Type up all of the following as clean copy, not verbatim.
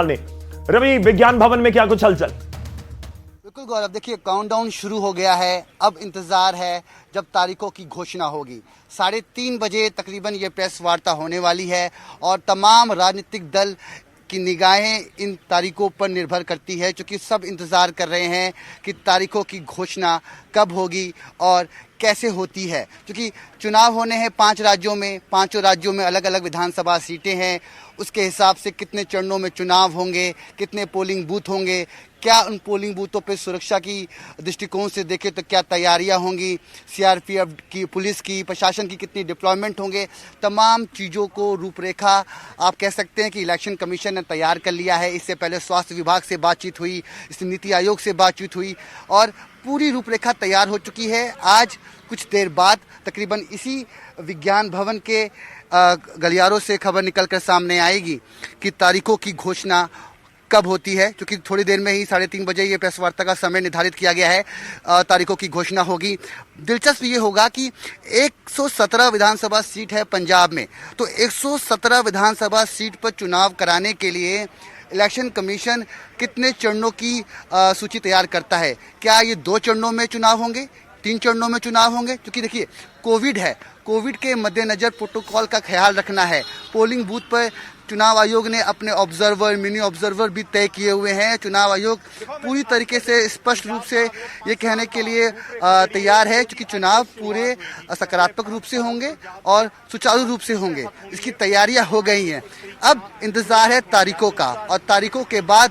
ने। रवि, विज्ञान भवन में क्या कुछ हलचल? बिल्कुल गौरव, देखिए काउंटडाउन शुरू हो गया है। अब इंतजार है जब तारीखों की घोषणा होगी। 3:30 बजे तकरीबन ये प्रेस वार्ता होने वाली है और तमाम राजनीतिक दल की निगाहें इन तारीखों पर निर्भर करती है, क्योंकि सब इंतज़ार कर रहे हैं कि तारीखों की घोषणा कब होगी और कैसे होती है। क्योंकि चुनाव होने हैं 5 राज्यों में, पांचों राज्यों में अलग अलग विधानसभा सीटें हैं। उसके हिसाब से कितने चरणों में चुनाव होंगे, कितने पोलिंग बूथ होंगे, क्या उन पोलिंग बूथों पर सुरक्षा की दृष्टिकोण से देखें तो क्या तैयारियां होंगी, सीआरपीएफ की, पुलिस की, प्रशासन की कितनी डिप्लॉयमेंट होंगे, तमाम चीज़ों को रूपरेखा आप कह सकते हैं कि इलेक्शन कमीशन ने तैयार कर लिया है। इससे पहले स्वास्थ्य विभाग से बातचीत हुई, इससे नीति आयोग से बातचीत हुई और पूरी रूपरेखा तैयार हो चुकी है। आज कुछ देर बाद तकरीबन इसी विज्ञान भवन के गलियारों से खबर निकलकर सामने आएगी कि तारीखों की घोषणा कब होती है, क्योंकि थोड़ी देर में ही 3:30 बजे ये प्रेस वार्ता का समय निर्धारित किया गया है। तारीखों की घोषणा होगी। दिलचस्प ये होगा कि 117 विधानसभा सीट है पंजाब में, तो 117 विधानसभा सीट पर चुनाव कराने के लिए इलेक्शन कमीशन कितने चरणों की सूची तैयार करता है। क्या ये 2 चरणों में चुनाव होंगे, 3 चरणों में चुनाव होंगे? क्योंकि देखिए कोविड है, कोविड के मद्देनज़र प्रोटोकॉल का ख्याल रखना है। पोलिंग बूथ पर चुनाव आयोग ने अपने ऑब्जर्वर, मिनी ऑब्जर्वर भी तय किए हुए हैं। चुनाव आयोग पूरी तरीके से स्पष्ट रूप से ये कहने के लिए तैयार है क्योंकि चुनाव पूरे सकारात्मक रूप से होंगे और सुचारू रूप से होंगे। इसकी तैयारियां हो गई हैं। अब इंतजार है तारीखों का और तारीखों के बाद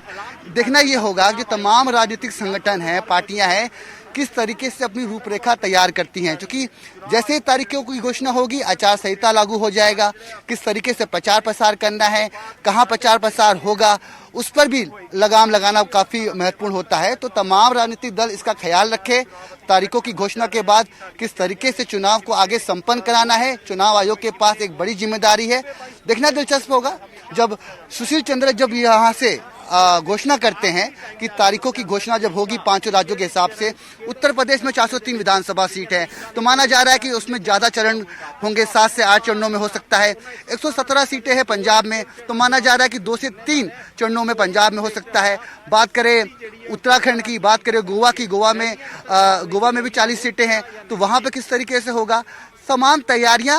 देखना ये होगा कि तमाम राजनीतिक संगठन हैं, पार्टियां हैं, किस तरीके से अपनी रूपरेखा तैयार करती हैं। क्योंकि जैसे ही तारीखों की घोषणा होगी आचार संहिता लागू हो जाएगा। किस तरीके से प्रचार प्रसार करना है, कहाँ प्रचार प्रसार होगा, उस पर भी लगाम लगाना काफ़ी महत्वपूर्ण होता है। तो तमाम राजनीतिक दल इसका ख्याल रखे। तारीखों की घोषणा के बाद किस तरीके से चुनाव को आगे संपन्न कराना है, चुनाव आयोग के पास एक बड़ी जिम्मेदारी है। देखना दिलचस्प होगा जब सुशील चंद्र जब यहाँ से घोषणा करते हैं कि तारीखों की घोषणा जब होगी 5 राज्यों के हिसाब से। उत्तर प्रदेश में 403 विधानसभा सीट है, तो माना जा रहा है कि उसमें ज़्यादा चरण होंगे, 7 से 8 चरणों में हो सकता है। 117 सीटें हैं पंजाब में, तो माना जा रहा है कि 2 से 3 चरणों में पंजाब में हो सकता है। बात करें उत्तराखंड की, बात करें गोवा की, गोवा में भी 40 सीटें हैं, तो वहाँ पर किस तरीके से होगा। तमाम तैयारियां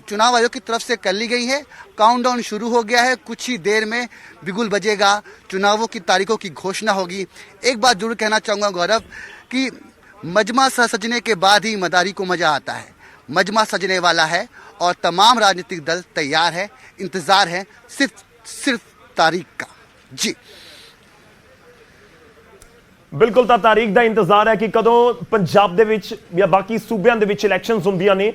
चुनाव आयोग की तरफ से कर ली गई हैं। काउंटडाउन शुरू हो गया है। कुछ ही देर में बिगुल बजेगा, चुनावों की तारीखों की घोषणा होगी। एक बात जरूर कहना चाहूँगा गौरव कि मजमा सजने के बाद ही मदारी को मजा आता है। मजमा सजने वाला है और तमाम राजनीतिक दल तैयार है। इंतजार है सिर्फ तारीख का। जी बिल्कुल, ਤਾਂ ਤਾਰੀਖ ਦਾ ਇੰਤਜ਼ਾਰ ਹੈ ਕਿ ਕਦੋਂ ਪੰਜਾਬ ਦੇ ਵਿੱਚ ਜਾਂ ਬਾਕੀ ਸੂਬਿਆਂ ਦੇ ਵਿੱਚ ਇਲੈਕਸ਼ਨਸ ਹੁੰਦੀਆਂ ਨੇ,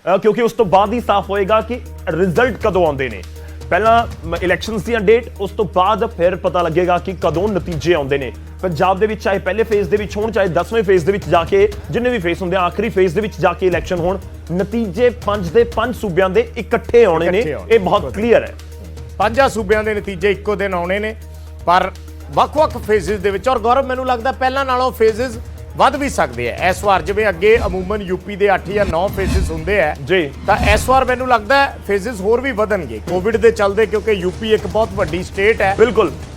ਕਿਉਂਕਿ ਉਸ ਤੋਂ ਬਾਅਦ ਹੀ ਸਾਫ਼ ਹੋਏਗਾ ਕਿ ਰਿਜ਼ਲਟ ਕਦੋਂ ਆਉਂਦੇ ਨੇ। ਪਹਿਲਾਂ ਇਲੈਕਸ਼ਨਸ ਦੀਆਂ ਡੇਟ, ਉਸ ਤੋਂ ਬਾਅਦ ਫਿਰ ਪਤਾ ਲੱਗੇਗਾ ਕਿ ਕਦੋਂ ਨਤੀਜੇ ਆਉਂਦੇ ਨੇ ਪੰਜਾਬ ਦੇ ਵਿੱਚ, ਚਾਹੇ ਪਹਿਲੇ ਫੇਜ਼ ਦੇ ਵਿੱਚ ਹੋਣ, ਚਾਹੇ 10ਵੇਂ ਫੇਜ਼ ਦੇ ਵਿੱਚ ਜਾ ਕੇ, ਜਿੰਨੇ ਵੀ ਫੇਜ਼ ਹੁੰਦੇ ਆ, ਆਖਰੀ ਫੇਜ਼ ਦੇ ਵਿੱਚ ਜਾ ਕੇ ਇਲੈਕਸ਼ਨ ਹੋਣ। ਨਤੀਜੇ 5 ਦੇ 5 ਸੂਬਿਆਂ ਦੇ ਇਕੱਠੇ ਆਉਣੇ ਨੇ, ਇਹ ਬਹੁਤ ਕਲੀਅਰ ਹੈ। 5 ਸੂਬਿਆਂ ਦੇ ਨਤੀਜੇ ਇੱਕੋ ਦਿਨ ਆਉਣੇ ਨੇ, ਪਰ ਵੱਖ-ਵੱਖ ਫੇਜ਼ਿਸ ਦੇ ਵਿੱਚ। ਔਰ ਗੌਰਵ, ਮੈਨੂੰ ਲੱਗਦਾ ਪਹਿਲਾਂ ਨਾਲੋਂ ਫੇਜ਼ਿਸ ਵੱਧ ਵੀ ਸਕਦੇ ਆ ਇਸ ਵਾਰ। ਜਿਵੇਂ ਅੱਗੇ ਅਮੂਮਨ ਯੂਪੀ ਦੇ 8 ਜਾਂ 9 ਫੇਜ਼ਿਸ ਹੁੰਦੇ ਆ ਜੀ, ਤਾਂ ਇਸ ਵਾਰ ਮੈਨੂੰ ਲੱਗਦਾ ਫੇਜ਼ਿਸ ਹੋਰ ਵੀ ਵਧਣਗੇ ਕੋਵਿਡ ਦੇ ਚੱਲਦੇ, ਕਿਉਂਕਿ ਯੂਪੀ ਇੱਕ ਬਹੁਤ ਵੱਡੀ ਸਟੇਟ ਹੈ। ਬਿਲਕੁਲ।